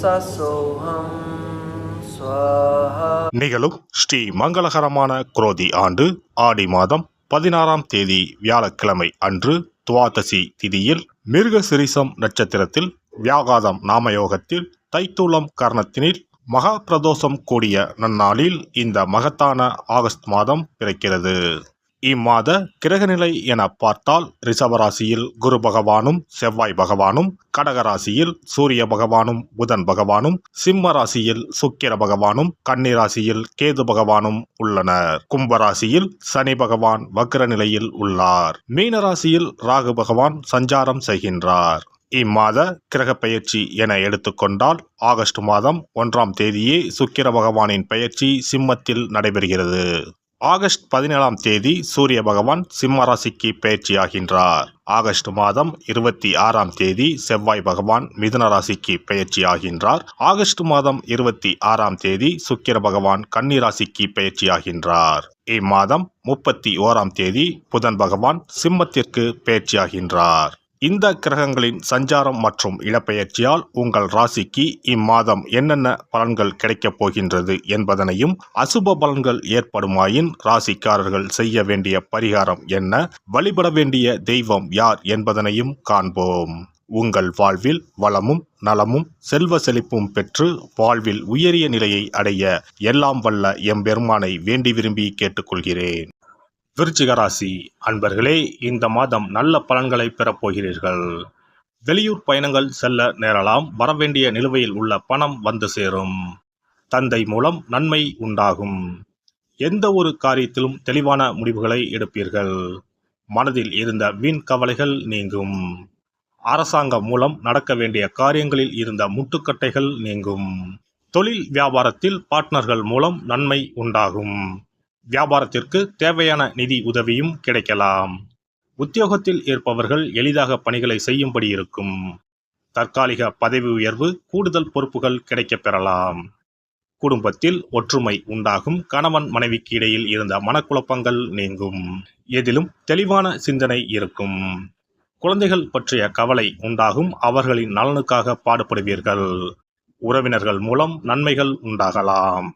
சசோஹம் ஸ்வாஹா. நிகழும் ஸ்ரீ மங்களகரமான குரோதி ஆண்டு ஆடி மாதம் 16ஆம் தேதி வியாழக்கிழமை அன்று துவாதசி திதியில் மிருகசிரிசம் நட்சத்திரத்தில் வியாகாதம் நாமயோகத்தில் தைத்தூலம் கர்ணத்தினில் மகா பிரதோஷம் கூடிய நன்னாளில் இந்த மகத்தான ஆகஸ்ட் மாதம் பிறக்கிறது. இம்மாத கிரகநிலை என பார்த்தால் ரிஷபராசியில் குரு பகவானும் செவ்வாய் பகவானும், கடகராசியில் சூரிய பகவானும் புதன் பகவானும், சிம்ம ராசியில் சுக்கிர பகவானும், கன்னிராசியில் கேது பகவானும் உள்ளனர். கும்பராசியில் சனி பகவான் வக்ர நிலையில் உள்ளார். மீனராசியில் ராகு பகவான் சஞ்சாரம் செய்கின்றார். இம்மாத கிரக பெயர்ச்சி என எடுத்துக்கொண்டால் ஆகஸ்ட் மாதம் 1ஆம் தேதியே சுக்கிர பகவானின் பெயர்ச்சி சிம்மத்தில் நடைபெறுகிறது. ஆகஸ்ட் 17ஆம் தேதி சூரிய பகவான் சிம்ம ராசிக்கு பெயர்ச்சியாகின்றார். ஆகஸ்ட் மாதம் 26ஆம் தேதி செவ்வாய் பகவான் மிதுன ராசிக்கு பெயர்ச்சியாகின்றார். ஆகஸ்ட் மாதம் 26ஆம் தேதி சுக்கிர பகவான் கன்னி ராசிக்கு பெயர்ச்சியாகின்றார். இம்மாதம் 31ஆம் தேதி புதன் பகவான் சிம்மத்திற்கு பெயர்ச்சியாகின்றார். இந்த கிரகங்களின் சஞ்சாரம் மற்றும் இடப்பெயர்ச்சியால் உங்கள் ராசிக்கு இம்மாதம் என்னென்ன பலன்கள் கிடைக்கப் போகின்றது என்பதனையும், அசுப பலன்கள் ஏற்படுமாயின் ராசிக்காரர்கள் செய்ய வேண்டிய பரிகாரம் என்ன, வழிபட வேண்டிய தெய்வம் யார் என்பதனையும் காண்போம். உங்கள் வாழ்வில் வளமும் நலமும் செல்வ செழிப்பும் பெற்று வாழ்வில் உயரிய நிலையை அடைய எல்லாம் வல்ல எம்பெருமானை வேண்டி விரும்பி கேட்டுக்கொள்கிறேன். விருச்சிக ராசி அன்பர்களே, இந்த மாதம் நல்ல பலன்களை பெறப் போகிறீர்கள். வெளியூர் பயணங்கள் செல்ல நேரலாம். வரவேண்டிய நிலுவையில் உள்ள பணம் வந்து சேரும். தந்தை மூலம் நன்மை உண்டாகும். எந்த ஒரு காரியத்திலும் தெளிவான முடிவுகளை எடுப்பீர்கள். மனதில் இருந்த வீண் கவலைகள் நீங்கும். அரசாங்கம் மூலம் நடக்க வேண்டிய காரியங்களில் இருந்த முட்டுக்கட்டைகள் நீங்கும். தொழில் வியாபாரத்தில் பார்ட்னர்கள் மூலம் நன்மை உண்டாகும். வியாபாரத்திற்கு தேவையான நிதி உதவியும் கிடைக்கலாம். உத்தியோகத்தில் இருப்பவர்கள் எளிதாக பணிகளை செய்யும்படி இருக்கும். தற்காலிக பதவி உயர்வு, கூடுதல் பொறுப்புகள் கிடைக்கப் பெறலாம். குடும்பத்தில் ஒற்றுமை உண்டாகும். கணவன் மனைவிக்கு இடையில் இருந்த மனக்குழப்பங்கள் நீங்கும். எதிலும் தெளிவான சிந்தனை இருக்கும். குழந்தைகள் பற்றிய கவலை உண்டாகும். அவர்களின் நலனுக்காக பாடுபடுவீர்கள். உறவினர்கள் மூலம் நன்மைகள் உண்டாகலாம்.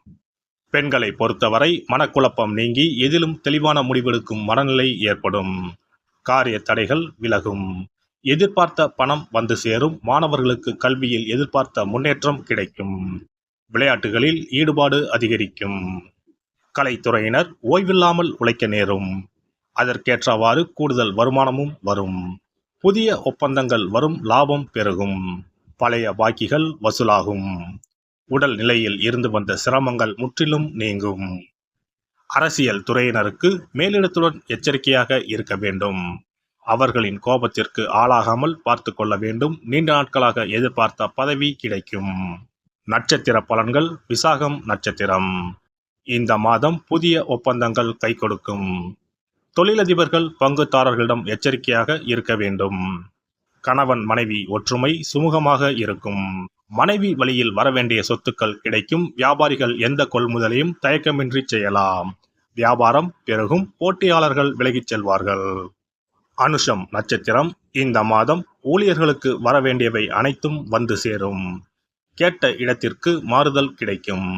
பெண்களை பொறுத்தவரை மனக்குழப்பம் நீங்கி எதிலும் தெளிவான முடிவெடுக்கும் மனநிலை ஏற்படும். காரிய தடைகள் விலகும். எதிர்பார்த்த பணம் வந்து சேரும். மாணவர்களுக்கு கல்வியில் எதிர்பார்த்த முன்னேற்றம் கிடைக்கும். விளையாட்டுகளில் ஈடுபாடு அதிகரிக்கும். கலைத்துறையினர் ஓய்வில்லாமல் உழைக்க நேரும். அதற்கேற்றவாறு கூடுதல் வருமானமும் வரும். புதிய ஒப்பந்தங்கள் வரும். லாபம் பெருகும். பழைய பாக்கிகள் வசூலாகும். உடல் நிலையில் இருந்து வந்த சிரமங்கள் முற்றிலும் நீங்கும். அரசியல் துறையினருக்கு மேலிடத்துடன் எச்சரிக்கையாக இருக்க வேண்டும். அவர்களின் கோபத்திற்கு ஆளாகாமல் பார்த்து கொள்ள வேண்டும். நீண்ட நாட்களாக எதிர்பார்த்த பதவி கிடைக்கும். நட்சத்திர பலன்கள். விசாகம் நட்சத்திரம். இந்த மாதம் புதிய ஒப்பந்தங்கள் கை கொடுக்கும். தொழிலதிபர்கள் பங்குதாரர்களிடம் எச்சரிக்கையாக இருக்க வேண்டும். கணவன் மனைவி ஒற்றுமை சுமூகமாக இருக்கும். மனைவி வழியில் வரவேண்டிய சொத்துக்கள் கிடைக்கும். வியாபாரிகள் எந்த கொள்முதலையும் தயக்கமின்றி செய்யலாம். வியாபாரம் பெருகும். போட்டியாளர்கள் விலகிச் செல்வார்கள். அனுஷம் நட்சத்திரம். இந்த மாதம் ஊழியர்களுக்கு வரவேண்டியவை அனைத்தும் வந்து சேரும். கேட்ட இடத்திற்கு மாறுதல் கிடைக்கும்.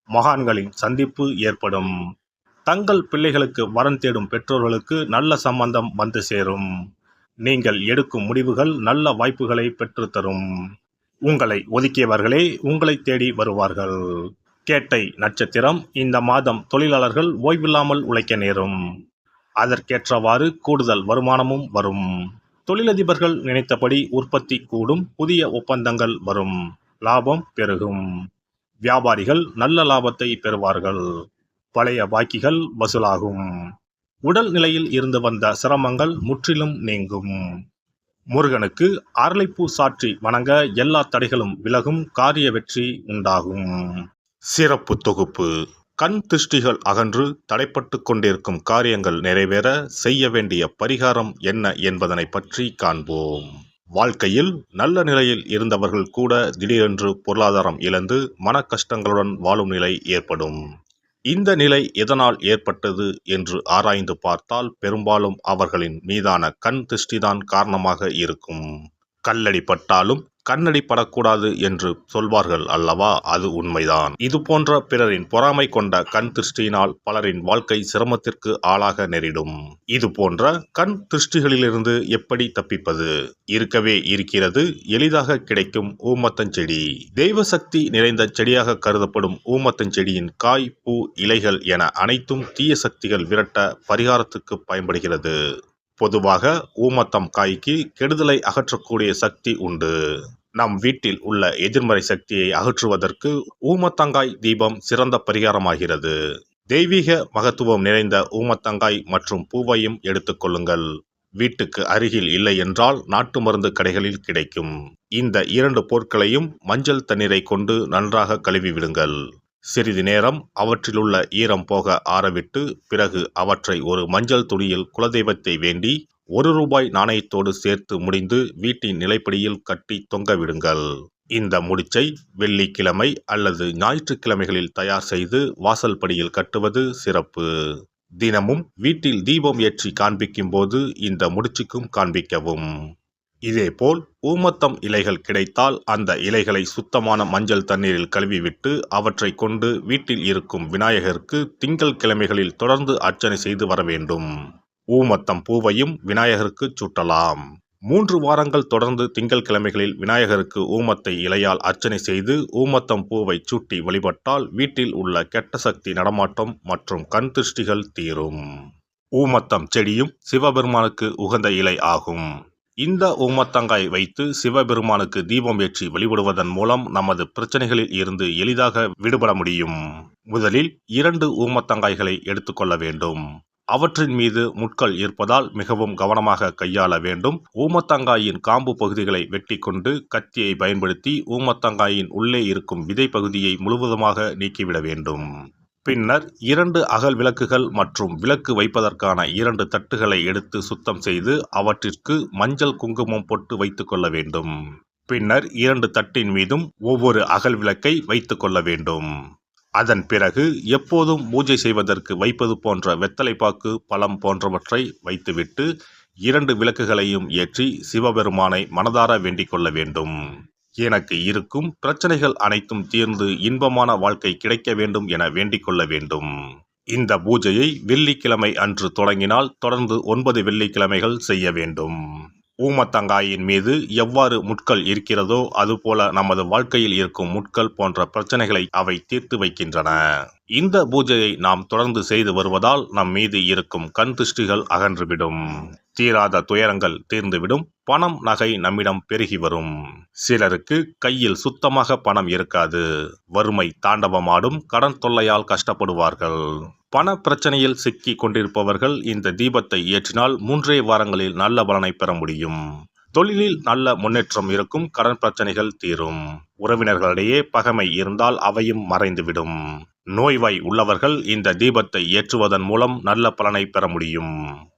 மகான்களின் சந்திப்பு ஏற்படும். தங்கள் பிள்ளைகளுக்கு வரன் தேடும் பெற்றோர்களுக்கு நல்ல சம்பந்தம் வந்து சேரும். நீங்கள் எடுக்கும் முடிவுகள் நல்ல வாய்ப்புகளை பெற்றுத்தரும். உங்களை ஒதுக்கியவர்களே உங்களை தேடி வருவார்கள். கேட்டை நட்சத்திரம். இந்த மாதம் தொழிலாளர்கள் ஓய்வில்லாமல் உழைக்க நேரும். அதற்கேற்றவாறு கூடுதல் வருமானமும் வரும். தொழிலதிபர்கள் நினைத்தபடி உற்பத்தி கூடும். புதிய ஒப்பந்தங்கள் வரும். லாபம் பெருகும். வியாபாரிகள் நல்ல லாபத்தை பெறுவார்கள். பழைய பாக்கிகள் வசூலாகும். உடல் நிலையில் இருந்து வந்த சிரமங்கள் முற்றிலும் நீங்கும். முருகனுக்கு அரளிப்பூ சாற்றி வணங்க எல்லா தடைகளும் விலகும். காரிய வெற்றி உண்டாகும். சிறப்பு தொகுப்பு. கண் திருஷ்டிகள் அகன்று தடைப்பட்டு கொண்டிருக்கும் காரியங்கள் நிறைவேற செய்ய வேண்டிய பரிகாரம் என்ன என்பதனை பற்றி காண்போம். வாழ்க்கையில் நல்ல நிலையில் இருந்தவர்கள் கூட திடீரென்று பொருளாதாரம் இழந்து மன கஷ்டங்களுடன் வாழும் நிலை ஏற்படும். இந்த நிலை எதனால் ஏற்பட்டது என்று ஆராய்ந்து பார்த்தால் பெரும்பாலும் அவர்களின் மீதான கண் திருஷ்டிதான் காரணமாக இருக்கும். கல்லடி பட்டாலும் கண்ணடி படக்கூடாது என்று சொல்வார்கள் அல்லவா, அது உண்மைதான். இது போன்ற பிறரின் பொறாமை கொண்ட கண் திருஷ்டியினால் பலரின் வாழ்க்கை சிரமத்திற்கு ஆளாக நேரிடும். இது போன்ற கண் திருஷ்டிகளிலிருந்து எப்படி தப்பிப்பது? இருக்கவே இருக்கிறது எளிதாக கிடைக்கும் ஊமத்தஞ்செடி. தெய்வ சக்தி நிறைந்த செடியாக கருதப்படும் ஊமத்தஞ்செடியின் காய், பூ, இலைகள் என அனைத்தும் தீய சக்திகள் விரட்ட பரிகாரத்துக்கு பயன்படுகிறது. பொதுவாக ஊமத்தம் காய்க்கு கெடுதலை அகற்றக்கூடிய சக்தி உண்டு. நம் வீட்டில் உள்ள எதிர்மறை சக்தியை அகற்றுவதற்கு ஊமத்தங்காய் தீபம் சிறந்த பரிகாரமாகிறது. தெய்வீக மகத்துவம் நிறைந்த ஊமத்தங்காய் மற்றும் பூவையும் எடுத்துக்கொள்ளுங்கள். வீட்டுக்கு அருகில் இல்லை என்றால் நாட்டு மருந்து கடைகளில் கிடைக்கும். இந்த 2 பொருட்களையும் மஞ்சள் தண்ணீரை கொண்டு நன்றாக கழுவி விடுங்கள். சிறிது நேரம் அவற்றிலுள்ள ஈரம் போக ஆறவிட்டு பிறகு அவற்றை ஒரு மஞ்சள் துணியில் குலதெய்வத்தை வேண்டி ₹1 நாணயத்தோடு சேர்த்து முடிந்து வீட்டின் நிலைப்படியில் கட்டி தொங்க விடுங்கள். இந்த முடிச்சை வெள்ளிக்கிழமை அல்லது ஞாயிற்றுக்கிழமைகளில் தயார் செய்து வாசல் படியில் கட்டுவது சிறப்பு. தினமும் வீட்டில் தீபம் ஏற்றி காண்பிக்கும் போது இந்த முடிச்சுக்கும் காண்பிக்கவும். இதேபோல் ஊமத்தம் இலைகள் கிடைத்தால் அந்த இலைகளை சுத்தமான மஞ்சள் தண்ணீரில் கழுவிவிட்டு அவற்றை கொண்டு வீட்டில் இருக்கும் விநாயகருக்கு திங்கள் கிழமைகளில் தொடர்ந்து அர்ச்சனை செய்து வர வேண்டும். ஊமத்தம் பூவையும் விநாயகருக்கு சூட்டலாம். 3 வாரங்கள் தொடர்ந்து திங்கள் கிழமைகளில் விநாயகருக்கு ஊமத்தை இலையால் அர்ச்சனை செய்து ஊமத்தம் பூவை சூட்டி வழிபட்டால் வீட்டில் உள்ள கெட்ட சக்தி நடமாட்டம் மற்றும் கண் திருஷ்டிகள் தீரும். ஊமத்தம் செடியும் சிவபெருமானுக்கு உகந்த இலை ஆகும். இந்த ஊமத்தங்காய் வைத்து சிவபெருமானுக்கு தீபம் ஏற்றி வழிபடுவதன் மூலம் நமது பிரச்சனைகளில் இருந்து எளிதாக விடுபட முடியும். முதலில் 2 ஊமத்தங்காய்களை எடுத்துக்கொள்ள வேண்டும். அவற்றின் மீது முட்கள் இருப்பதால் மிகவும் கவனமாக கையாள வேண்டும். ஊமத்தங்காயின் காம்பு பகுதிகளை வெட்டி கொண்டு கத்தியை பயன்படுத்தி ஊமத்தங்காயின் உள்ளே இருக்கும் விதை பகுதியை முழுவதுமாக நீக்கிவிட வேண்டும். பின்னர் 2 அகல் விளக்குகள் மற்றும் விளக்கு வைப்பதற்கான 2 தட்டுகளை எடுத்து சுத்தம் செய்து அவற்றிற்கு மஞ்சள் குங்குமம் போட்டு வைத்துக் கொள்ள வேண்டும். பின்னர் 2 தட்டின் மீதும் ஒவ்வொரு அகல் விளக்கை வைத்துக் கொள்ள வேண்டும். அதன் பிறகு எப்போதும் பூஜை செய்வதற்கு வைப்பது போன்ற வெத்தலைப்பாக்கு, பழம் போன்றவற்றை வைத்துவிட்டு 2 விளக்குகளையும் ஏற்றி சிவபெருமானை மனதார வேண்டிக் கொள்ள வேண்டும். எனக்கு இருக்கும் பிரச்சனைகள் அனைத்தும் தீர்ந்து இன்பமான வாழ்க்கை கிடைக்க வேண்டும் என வேண்டிக் கொள்ள வேண்டும். இந்த பூஜையை வெள்ளிக்கிழமை அன்று தொடங்கினால் தொடர்ந்து 9 வெள்ளிக்கிழமைகள் செய்ய வேண்டும். ஊமத்தங்காயின் மீது எவ்வாறு முட்கள் இருக்கிறதோ அதுபோல நமது வாழ்க்கையில் இருக்கும் முட்கள் போன்ற பிரச்சனைகளை அவை தீர்த்து வைக்கின்றன. இந்த பூஜையை நாம் தொடர்ந்து செய்து வருவதால் நம் மீது இருக்கும் கண் திருஷ்டிகள் அகன்றுவிடும். தீராத துயரங்கள் தீர்ந்துவிடும். பணம், நகை நம்மிடம் பெருகி வரும். சிலருக்கு கையில் சுத்தமாக பணம் இருக்காது. வறுமை தாண்டவமாடும். கடன் தொல்லையால் கஷ்டப்படுவார்கள். பண பிரச்சனையில் சிக்கி கொண்டிருப்பவர்கள் இந்த தீபத்தை ஏற்றினால் 3 வாரங்களில் நல்ல பலனை பெற முடியும். தொழிலில் நல்ல முன்னேற்றம் இருக்கும். கடன் பிரச்சனைகள் தீரும். உறவினர்களிடையே பகைமை இருந்தால் அவையும் மறைந்துவிடும். நோய்வாய் உள்ளவர்கள் இந்த தீபத்தை ஏற்றுவதன் மூலம் நல்ல பலனை பெற முடியும்.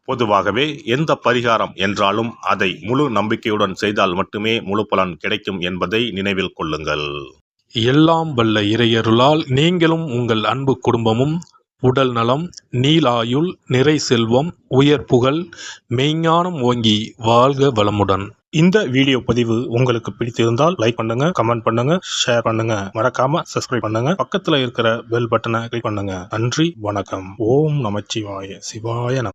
பொதுவாகவே எந்த பரிகாரம் என்றாலும் அதை முழு நம்பிக்கையுடன் செய்தால் மட்டுமே முழு பலன் கிடைக்கும் என்பதை நினைவில் கொள்ளுங்கள். எல்லாம் வல்ல இறையருளால் நீங்களும் உங்கள் அன்பு குடும்பமும் உடல் நலம், நீலாயுள், நிறை செல்வம், உயர் புகழ், மெய்ஞானம் ஓங்கி வாழ்க வளமுடன். இந்த வீடியோ பதிவு உங்களுக்கு பிடித்திருந்தால் லைக் பண்ணுங்க, கமெண்ட் பண்ணுங்க, ஷேர் பண்ணுங்க. மறக்காம சப்ஸ்கிரைப் பண்ணுங்க. பக்கத்துல இருக்கிற பெல் பட்டனை கிளிக் பண்ணுங்க. நன்றி, வணக்கம். ஓம் நமச்சிவாய. சிவாய நம.